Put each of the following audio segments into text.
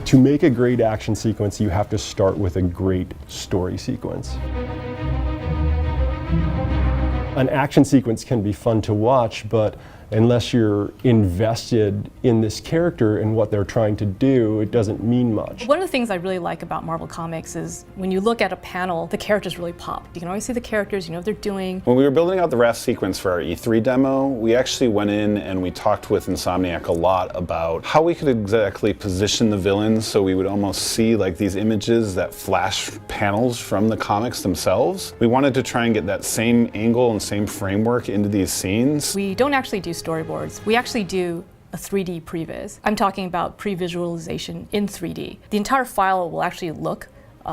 To make a great action sequence, you have to start with a great story sequence. An action sequence can be fun to watch, but unless you're invested in this character and what they're trying to do, it doesn't mean much. One of the things I really like about Marvel Comics is when you look at a panel, the characters really pop. You can always see the characters, you know what they're doing. When we were building out the RAS sequence for our E3 demo, we actually went in and we talked with Insomniac a lot about how we could exactly position the villains so we would almost see like these images that flash panels from the comics themselves. We wanted to try and get that same angle and same framework into these scenes. We don't actually do storyboards. We actually do a 3D previs. I'm talking about pre-visualization in 3D. The entire file will actually look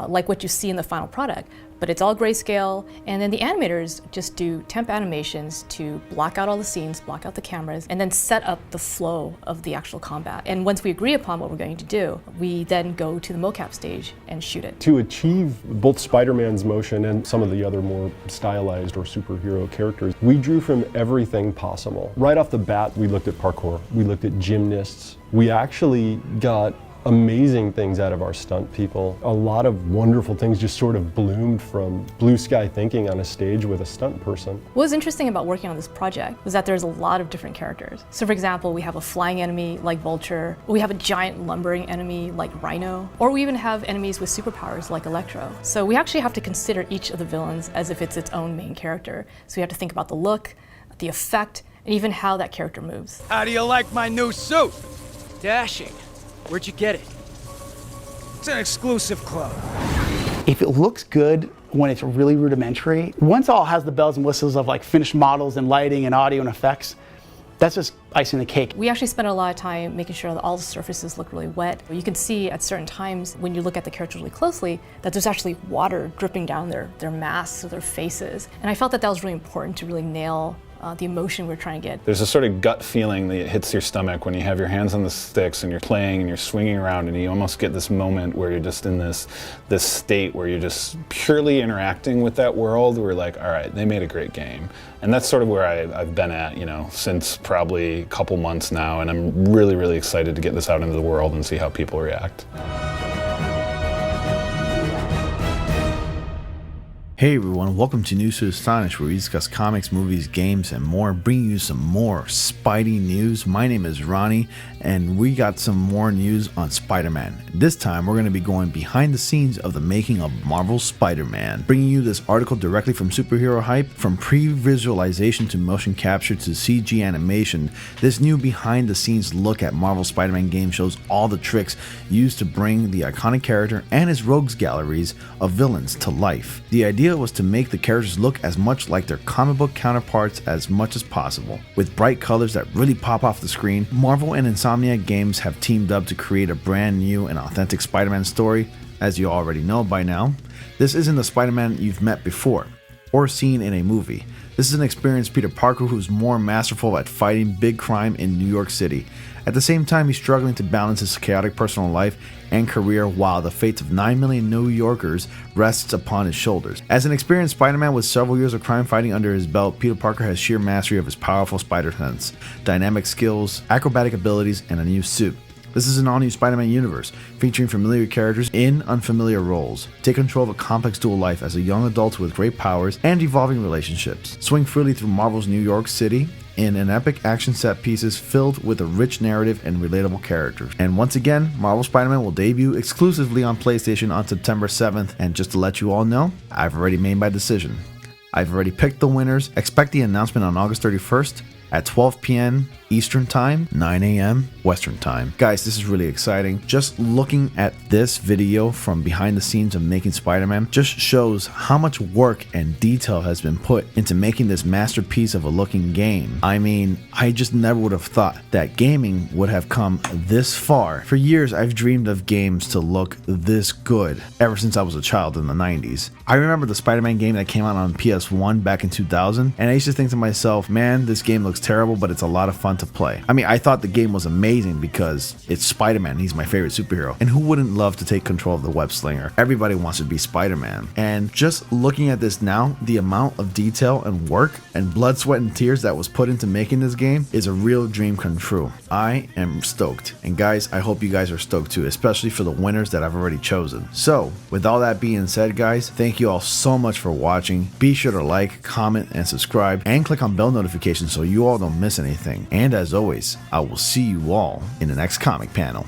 like what you see in the final product, but it's all grayscale, and then the animators just do temp animations to block out all the scenes, block out the cameras, and then set up the flow of the actual combat. And once we agree upon what we're going to do, we then go to the mocap stage and shoot it. To achieve both Spider-Man's motion and some of the other more stylized or superhero characters, we drew from everything possible. Right off the bat, we looked at parkour, we looked at gymnasts. We actually got amazing things out of our stunt people. A lot of wonderful things just sort of bloomed from blue sky thinking on a stage with a stunt person. What was interesting about working on this project was that there's a lot of different characters. So for example, we have a flying enemy like Vulture, we have a giant lumbering enemy like Rhino, or we even have enemies with superpowers like Electro. So we actually have to consider each of the villains as if it's its own main character. So we have to think about the look, the effect, and even how that character moves. How do you like my new suit? Dashing. Where'd you get it? It's an exclusive club. If it looks good when it's really rudimentary, once it all has the bells and whistles of like finished models and lighting and audio and effects, that's just icing the cake. We actually spent a lot of time making sure that all the surfaces look really wet. You can see at certain times when you look at the characters really closely that there's actually water dripping down their masks or their faces. And I felt that that was really important to really nail the emotion we're trying to get. There's a sort of gut feeling that hits your stomach when you have your hands on the sticks and you're playing and you're swinging around, and you almost get this moment where you're just in this state where you're just purely interacting with that world. We're like, all right, they made a great game. And that's sort of where I've been at, you know, since probably a couple months now, and I'm really, really excited to get this out into the world and see how people react. Hey everyone, welcome to News to Astonish, where we discuss comics, movies, games, and more, bringing you some more Spidey news. My name is Ronnie, and we got some more news on Spider-Man. This time, we're going to be going behind the scenes of the making of Marvel's Spider-Man, bringing you this article directly from Superhero Hype. From pre-visualization to motion capture to CG animation, this new behind-the-scenes look at Marvel's Spider-Man game shows all the tricks used to bring the iconic character and his rogues galleries of villains to life. The idea was to make the characters look as much like their comic book counterparts as much as possible. With bright colors that really pop off the screen, Marvel and Insomniac Games have teamed up to create a brand new and authentic Spider-Man story. As you already know by now, this isn't the Spider-Man you've met before or seen in a movie. This is an experienced Peter Parker who's more masterful at fighting big crime in New York City. At the same time, he's struggling to balance his chaotic personal life and career while the fate of 9 million New Yorkers rests upon his shoulders. As an experienced Spider-Man with several years of crime fighting under his belt, Peter Parker has sheer mastery of his powerful spider sense, dynamic skills, acrobatic abilities, and a new suit. This is an all-new Spider-Man universe, featuring familiar characters in unfamiliar roles. Take control of a complex dual life as a young adult with great powers and evolving relationships. Swing freely through Marvel's New York City in an epic action set pieces filled with a rich narrative and relatable characters. And once again, Marvel Spider-Man will debut exclusively on PlayStation on September 7th. And just to let you all know, I've already made my decision. I've already picked the winners. Expect the announcement on August 31st at 12 p.m. Eastern Time, 9 a.m. Western Time. Guys, this is really exciting. Just looking at this video from behind the scenes of making Spider-Man just shows how much work and detail has been put into making this masterpiece of a looking game. I mean, I just never would have thought that gaming would have come this far. For years, I've dreamed of games to look this good ever since I was a child in the 90s. I remember the Spider-Man game that came out on PS1 back in 2000, and I used to think to myself, man, this game looks terrible, but it's a lot of fun fun to play. I mean, I thought the game was amazing because it's Spider-Man. He's my favorite superhero. And who wouldn't love to take control of the web slinger? Everybody wants to be Spider-Man. And just looking at this now, the amount of detail and work and blood, sweat, and tears that was put into making this game is a real dream come true. I am stoked. And guys, I hope you guys are stoked too, especially for the winners that I've already chosen. So, with all that being said, guys, thank you all so much for watching. Be sure to like, comment, and subscribe, and click on bell notifications so you all don't miss anything. And as always, I will see you all in the next comic panel.